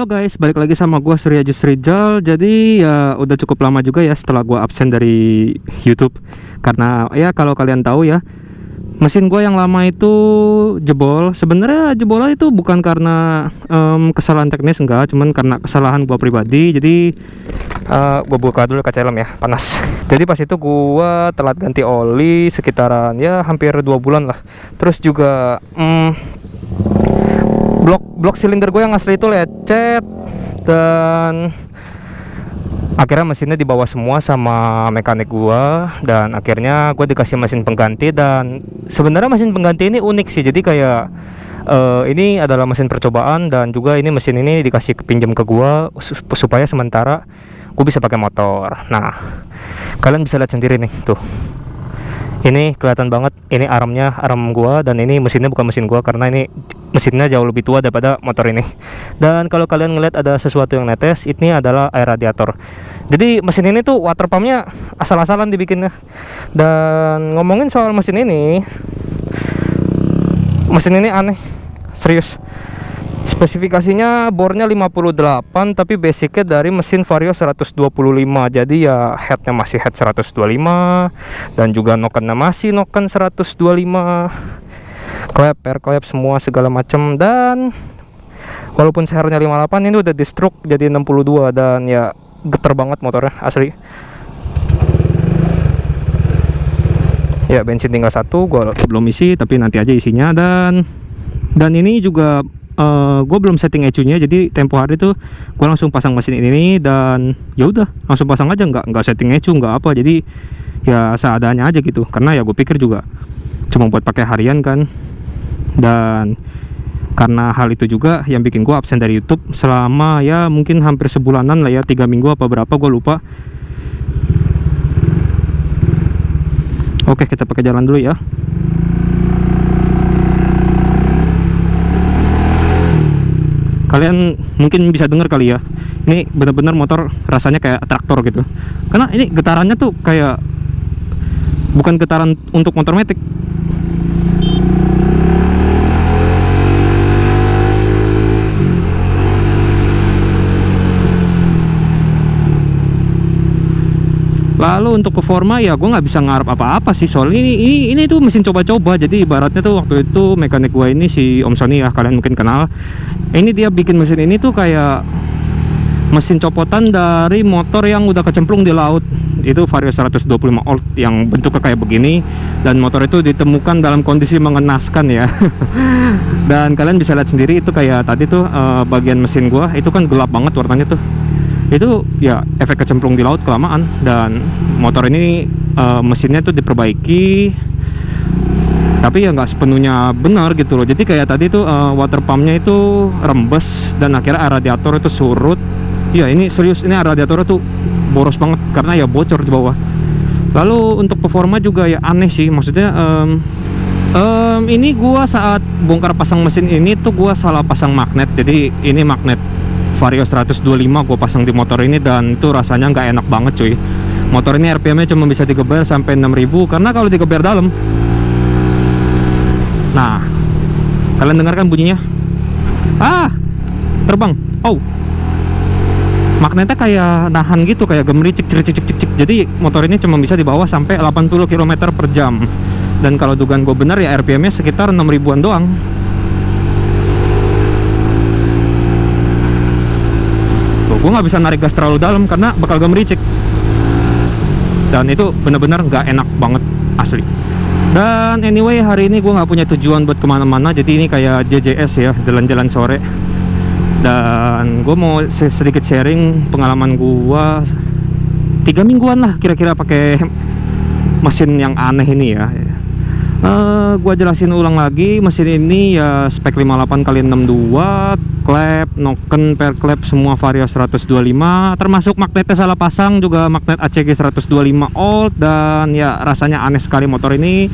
Halo guys, balik lagi sama gua Surya Rizal. Jadi ya udah cukup lama juga ya setelah gua absen dari YouTube. Karena ya kalau kalian tahu ya, mesin gua yang lama itu jebol. Sebenarnya jebolnya itu bukan karena kesalahan teknis, enggak, cuman karena kesalahan gua pribadi. Jadi gua buka dulu kaca helm ya, panas. Jadi pas itu gua telat ganti oli sekitaran ya hampir 2 bulan lah. Terus juga blok silinder gue yang asli itu lecet, dan akhirnya mesinnya dibawa semua sama mekanik gue, dan akhirnya gue dikasih mesin pengganti. Dan sebenarnya mesin pengganti ini unik sih, jadi kayak ini adalah mesin percobaan, dan juga ini mesin ini dikasih pinjam ke gue supaya sementara gue bisa pakai motor. Nah, kalian bisa lihat sendiri nih tuh. Ini kelihatan banget, ini arm gua, dan ini mesinnya bukan mesin gua karena ini mesinnya jauh lebih tua daripada motor ini. Dan kalau kalian ngeliat ada sesuatu yang netes, ini adalah air radiator. Jadi mesin ini tuh water pumpnya asal-asalan dibikinnya. Dan ngomongin soal mesin ini aneh, serius. Spesifikasinya bornya 58, tapi basicnya dari mesin Vario 125. Jadi ya headnya masih head 125, dan juga nokennya masih noken 125, klep, air klep, semua segala macam. Dan walaupun sehernya 58, ini udah di stroke jadi 62, dan ya geter banget motornya asli. Ya bensin tinggal 1, gua belum isi, tapi nanti aja isinya. Dan ini juga gue belum setting ECU-nya, jadi tempo hari tuh gue langsung pasang mesin ini, dan ya udah langsung pasang aja, nggak setting ECU, nggak apa. Jadi ya seadanya aja gitu, karena ya gue pikir juga cuma buat pakai harian kan. Dan karena hal itu juga yang bikin gue absen dari YouTube selama ya mungkin hampir sebulanan lah ya, 3 minggu apa berapa gue lupa. Oke, kita pakai jalan dulu ya. Kalian mungkin bisa dengar kali ya, ini benar-benar motor rasanya kayak traktor gitu, karena ini getarannya tuh kayak bukan getaran untuk motor matic. Lalu untuk performa ya gue nggak bisa ngarep apa-apa sih, soalnya ini tuh mesin coba-coba. Jadi ibaratnya tuh waktu itu mekanik gue ini si Om Sony ya, kalian mungkin kenal. Ini dia bikin mesin ini tuh kayak mesin copotan dari motor yang udah kecemplung di laut. Itu Vario 125 old yang bentuknya kayak begini, dan motor itu ditemukan dalam kondisi mengenaskan ya. Dan kalian bisa lihat sendiri itu kayak tadi tuh bagian mesin gue itu kan gelap banget warnanya tuh. Itu ya efek kecemplung di laut kelamaan. Dan motor ini mesinnya tuh diperbaiki, tapi ya nggak sepenuhnya benar gitu loh. Jadi kayak tadi tuh water pumpnya itu rembes, dan akhirnya air radiator itu surut. Ya ini serius, ini air radiator tuh boros banget karena ya bocor di bawah. Lalu untuk performa juga ya aneh sih, maksudnya ini gua saat bongkar pasang mesin ini tuh gua salah pasang magnet. Jadi ini magnet Vario 125 gue pasang di motor ini, dan itu rasanya nggak enak banget cuy. Motor ini RPM-nya cuma bisa digeber sampai 6000, karena kalau digeber dalam, nah kalian dengarkan bunyinya, terbang. Magnetnya kayak nahan gitu, kayak gemericik cik. Jadi motor ini cuma bisa dibawa sampai 80 km per jam, dan kalau dugaan gue bener ya RPM-nya sekitar 6000-an doang. Gue nggak bisa narik gas terlalu dalam karena bakal gemericik, dan itu bener-bener nggak enak banget asli. Dan anyway, hari ini gue nggak punya tujuan buat kemana-mana, jadi ini kayak JJS ya, jalan-jalan sore. Dan gue mau sedikit sharing pengalaman gue 3 mingguan lah kira-kira pakai mesin yang aneh ini ya. Gua jelasin ulang lagi, mesin ini ya spek 58x62, klep, noken, per klep semua Vario 125, termasuk magnetnya salah pasang, juga magnet ACG 125 old. Dan ya rasanya aneh sekali motor ini.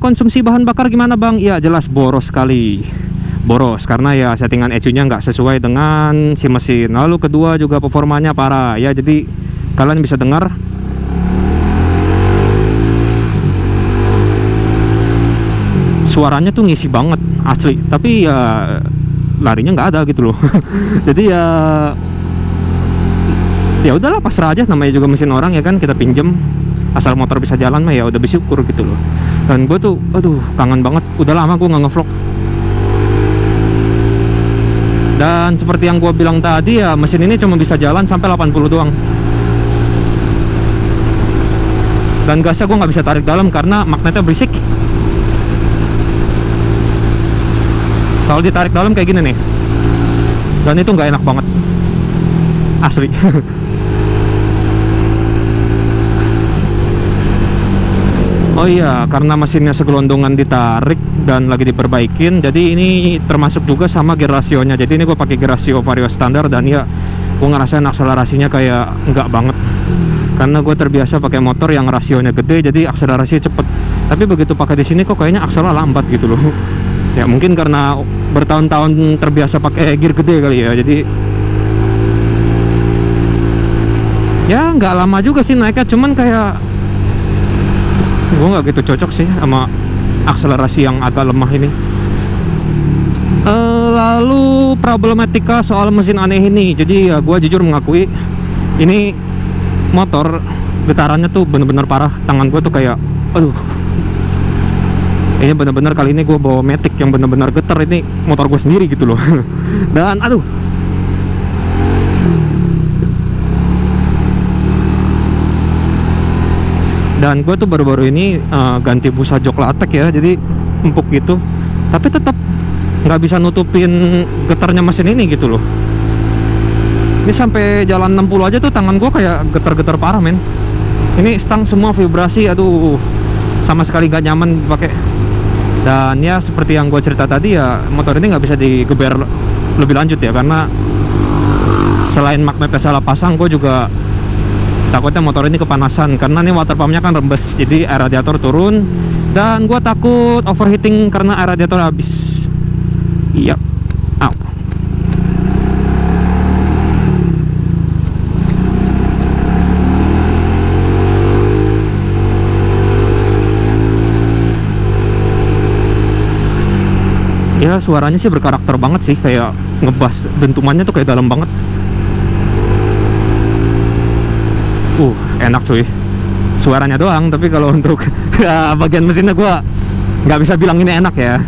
Konsumsi bahan bakar gimana bang? Ya jelas boros sekali, boros karena ya settingan ECU-nya nggak sesuai dengan si mesin. Lalu kedua juga performanya parah ya, jadi kalian bisa dengar suaranya tuh ngisi banget asli. Tapi ya larinya nggak ada gitu loh. Jadi ya udahlah, pasrah aja, namanya juga mesin orang ya kan, kita pinjem, asal motor bisa jalan mah ya udah bersyukur gitu loh. Dan gue tuh aduh kangen banget, udah lama gue nggak ngevlog. Dan seperti yang gue bilang tadi ya, mesin ini cuma bisa jalan sampai 80 doang. Dan gasnya gue nggak bisa tarik dalam karena magnetnya berisik. Kalau ditarik dalam kayak gini nih, dan itu nggak enak banget, asli. Oh iya, karena mesinnya segelondongan ditarik dan lagi diperbaikin, jadi ini termasuk juga sama gear rasionya. Jadi ini gue pakai gear rasio Vario standar, dan ya gue ngerasain akselerasinya kayak nggak banget, karena gue terbiasa pakai motor yang rasionya gede, jadi akselerasinya cepet. Tapi begitu pakai di sini kok kayaknya akselnya lambat gitu loh. Ya mungkin karena bertahun-tahun terbiasa pakai gear gede kali ya, jadi ya nggak lama juga sih naiknya, cuman kayak gue nggak gitu cocok sih sama akselerasi yang agak lemah ini. Lalu problematika soal mesin aneh ini, jadi ya gue jujur mengakui ini motor getarannya tuh bener-bener parah. Tangan gue tuh kayak aduh, ini bener-bener kali ini gue bawa Matic yang bener-bener getar, ini motor gue sendiri gitu loh. Dan aduh, dan gue tuh baru-baru ini ganti busa jok latek ya, jadi empuk gitu, tapi tetap nggak bisa nutupin getarnya mesin ini gitu loh. Ini sampai jalan 60 aja tuh tangan gue kayak getar-getar parah men. Ini stang semua vibrasi, aduh sama sekali nggak nyaman dipakai. Dan ya seperti yang gue cerita tadi ya, motor ini nggak bisa digeber lebih lanjut ya, karena selain magnetnya salah pasang, gue juga takutnya motor ini kepanasan karena ini water pumpnya kan rembes, jadi air radiator turun, dan gue takut overheating karena air radiator habis. Iya, au. Ya suaranya sih berkarakter banget sih, kayak ngebas, dentumannya tuh kayak dalam banget. Enak cuy, suaranya doang, tapi kalau untuk ya, bagian mesinnya gua nggak bisa bilang ini enak ya.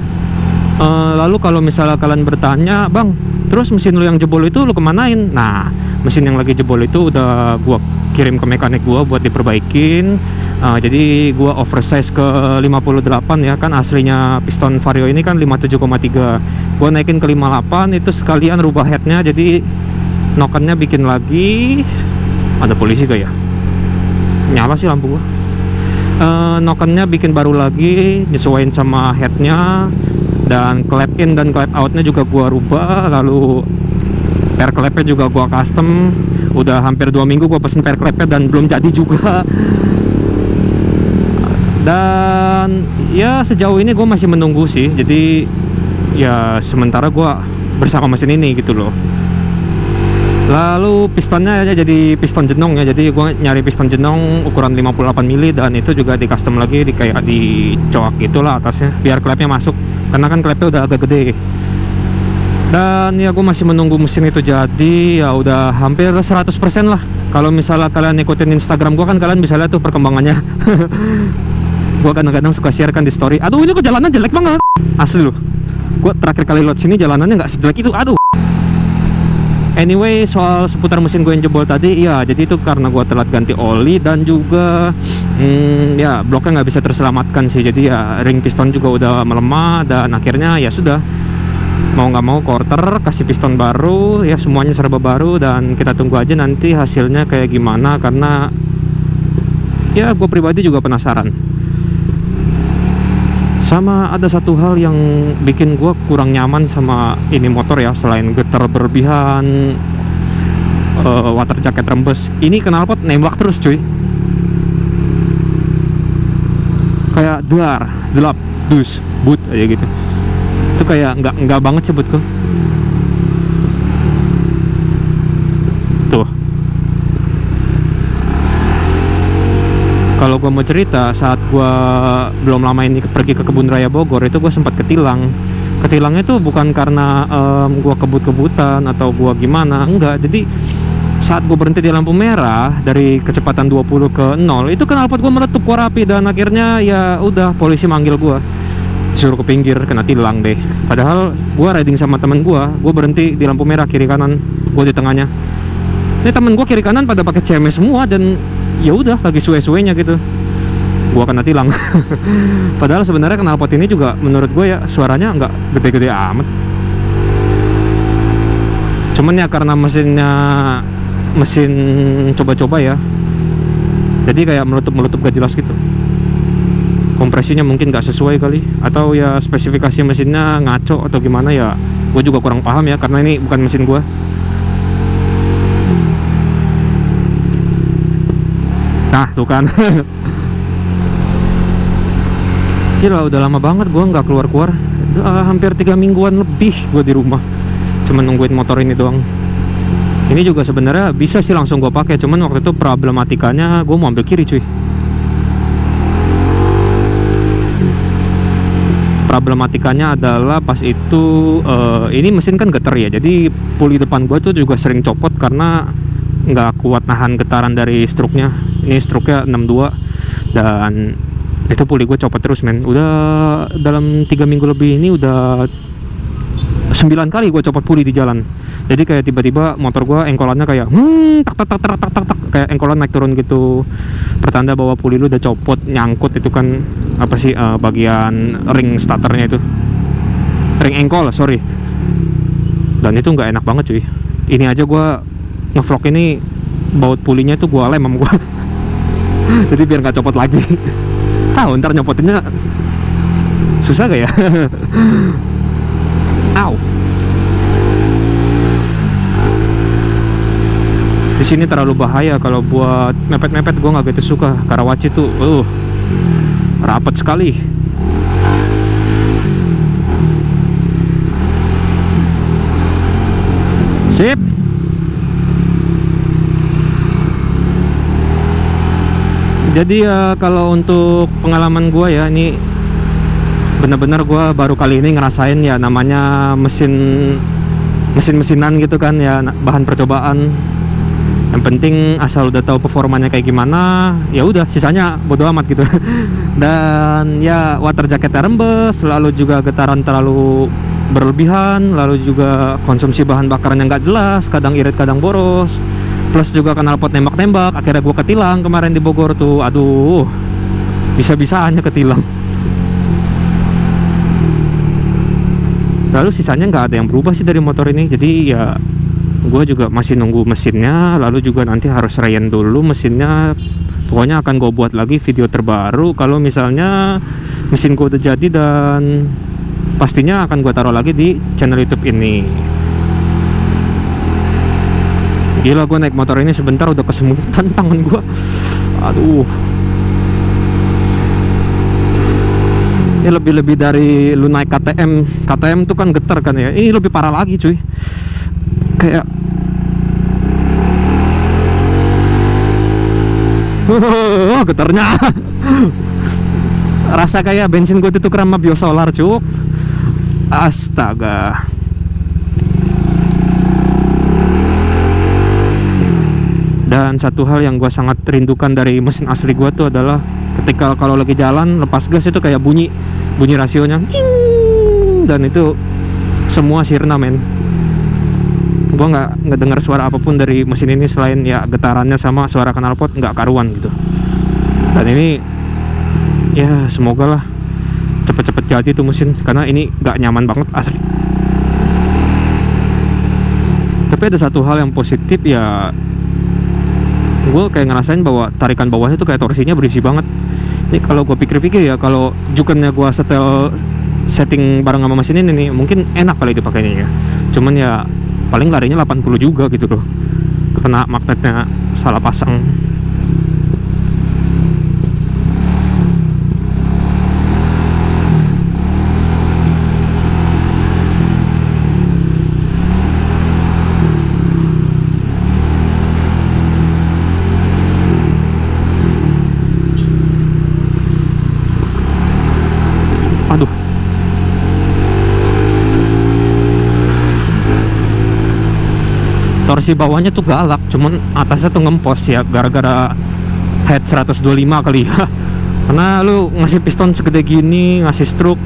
Lalu kalau misalnya kalian bertanya, bang, terus mesin lu yang jebol itu lu kemanain? Nah, mesin yang lagi jebol itu udah gua kirim ke mekanik gua buat diperbaikin. Jadi gua oversize ke 58 ya, kan aslinya piston Vario ini kan 57,3, gua naikin ke 58, itu sekalian rubah headnya, jadi nokennya bikin lagi. Ada polisi gak ya? Nyala sih lampu gua. Nokennya bikin baru lagi, nyesuaiin sama headnya, dan clap in dan clap outnya juga gua rubah. Lalu pair clapnya juga gua custom. Udah hampir 2 minggu gua pesen pair clapnya dan belum jadi juga. Dan ya sejauh ini gua masih menunggu sih, jadi ya sementara gua bersama mesin ini gitu loh. Lalu pistonnya aja jadi piston jenong ya, jadi gue nyari piston jenong ukuran 58 mili, dan itu juga di custom lagi, kayak dicoak gitulah atasnya biar klepnya masuk, karena kan klepnya udah agak gede. Dan ya gue masih menunggu mesin itu jadi, ya udah hampir 100% lah. Kalau misalnya kalian ikutin Instagram gue kan kalian bisa lihat tuh perkembangannya. Gue kadang-kadang suka share kan di story, aduh ini kok jalanan jelek banget, asli loh. Gue terakhir kali load sini jalanannya nggak sejelek itu, aduh. Anyway, soal seputar mesin gue yang jebol tadi, ya jadi itu karena gue telat ganti oli, dan juga ya bloknya nggak bisa terselamatkan sih. Jadi ya ring piston juga udah melemah, dan akhirnya ya sudah, mau nggak mau quarter, kasih piston baru, ya semuanya serba baru, dan kita tunggu aja nanti hasilnya kayak gimana, karena ya gue pribadi juga penasaran. Sama ada satu hal yang bikin gue kurang nyaman sama ini motor ya, selain getar berlebihan, water jacket rembes, ini knalpot nembak terus cuy, kayak duar, delap, dus, but aja gitu. Itu kayak nggak banget sih buatku. Tuh, kalau gue mau cerita, saat gue belum lama ini pergi ke kebun raya Bogor, itu gue sempat ketilang ketilangnya tuh bukan karena gua kebut-kebutan atau gua gimana, enggak. Jadi saat gua berhenti di lampu merah dari kecepatan 20 ke 0, itu knalpot gua meletup keluar api, dan akhirnya ya udah polisi manggil gua, disuruh ke pinggir, kena tilang deh. Padahal gua riding sama temen gua berhenti di lampu merah kiri kanan, gua di tengahnya. Ini temen gua kiri kanan pada pakai CMS semua, dan ya udah lagi suwe-suwenya gitu, gua kena tilang. Padahal sebenarnya knalpot ini juga menurut gue ya suaranya nggak gede-gede amat, cuman ya karena mesin coba-coba ya, jadi kayak meletup gak jelas gitu. Kompresinya mungkin nggak sesuai kali, atau ya spesifikasi mesinnya ngaco atau gimana ya, gue juga kurang paham ya, karena ini bukan mesin gue. Nah tuh kan. Gila, udah lama banget gue nggak keluar-keluar. Hampir 3 mingguan lebih gue di rumah, cuman nungguin motor ini doang. Ini juga sebenarnya bisa sih langsung gue pakai, cuman waktu itu problematikanya gue mau ambil kiri cuy. Problematikanya adalah pas itu ini mesin kan getar ya, jadi puli depan gue tuh juga sering copot karena nggak kuat nahan getaran dari struknya. Ini struknya 62, dan itu puli gue copot terus men. Udah dalam 3 minggu lebih ini udah 9 kali gue copot puli di jalan. Jadi kayak tiba-tiba motor gue engkolannya kayak tak tak tak tak tak tak tak, kayak engkolan naik turun gitu, pertanda bahwa puli lu udah copot, nyangkut. Itu kan apa sih, bagian ring starternya itu, ring engkol sorry. Dan itu nggak enak banget cuy. Ini aja gue ngevlog ini baut pulinya itu gue lem sama gue. Jadi biar nggak copot lagi. Tahu ntar nyopotinnya susah gak ya? Au. Di sini terlalu bahaya kalau buat mepet-mepet, gue nggak gitu suka. Karawaci tuh, rapat sekali. Sip. Jadi ya kalau untuk pengalaman gue ya, ini benar-benar gue baru kali ini ngerasain ya namanya mesin-mesinan gitu kan ya, bahan percobaan. Yang penting asal udah tahu performanya kayak gimana, ya udah sisanya bodo amat gitu. Dan ya water jacketnya rembes, lalu juga getaran terlalu berlebihan, lalu juga konsumsi bahan bakaran yang nggak jelas, kadang irit kadang boros. Plus juga knalpot nembak-nembak, akhirnya gue ketilang kemarin di Bogor tuh. Aduh, bisa-bisanya ketilang. Lalu sisanya nggak ada yang berubah sih dari motor ini. Jadi ya gue juga masih nunggu mesinnya, lalu juga nanti harus rayan dulu mesinnya. Pokoknya akan gue buat lagi video terbaru kalau misalnya mesin gue udah jadi, dan pastinya akan gue taruh lagi di channel YouTube ini. Gila, gue naik motor ini sebentar udah kesemutan tangan gue. Aduh, ini lebih dari lu naik KTM. KTM tuh kan getar kan ya, ini lebih parah lagi cuy. Kayak getarnya. Rasa kayak bensin gue ditukar sama biosolar cuk. Astaga. Dan satu hal yang gue sangat rindukan dari mesin asli gue tuh adalah ketika kalau lagi jalan lepas gas itu kayak bunyi rasionya, dan itu semua sirna men. Gue nggak dengar suara apapun dari mesin ini selain ya getarannya sama suara knalpot nggak karuan gitu. Dan ini ya semoga lah cepet-cepet jadi tuh mesin, karena ini nggak nyaman banget asli. Tapi ada satu hal yang positif ya, gue kayak ngerasain bahwa tarikan bawahnya tuh kayak torsinya berisi banget. Ini kalau gue pikir-pikir ya, kalau jukennya gue setting bareng sama mesin ini nih, mungkin enak kali dipakainya ya. Cuman ya paling larinya 80 juga gitu loh, karena magnetnya salah pasang. Aduh, torsi bawahnya tuh galak, cuman atasnya tuh ngempos ya, gara-gara head 125 kali ya. Karena lu ngasih piston segede gini, ngasih stroke,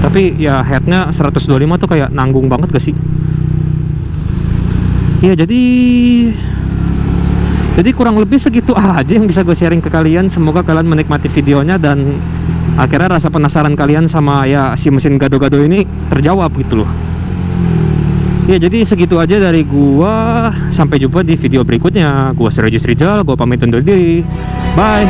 tapi ya headnya 125 tuh kayak nanggung banget gak sih? Ya jadi kurang lebih segitu aja yang bisa gue sharing ke kalian. Semoga kalian menikmati videonya dan akhirnya rasa penasaran kalian sama ya si mesin gado-gado ini terjawab gitu loh. Ya jadi segitu aja dari gua. Sampai jumpa di video berikutnya. Gua Sir Regis Rizal, gua pamit undur diri. Bye.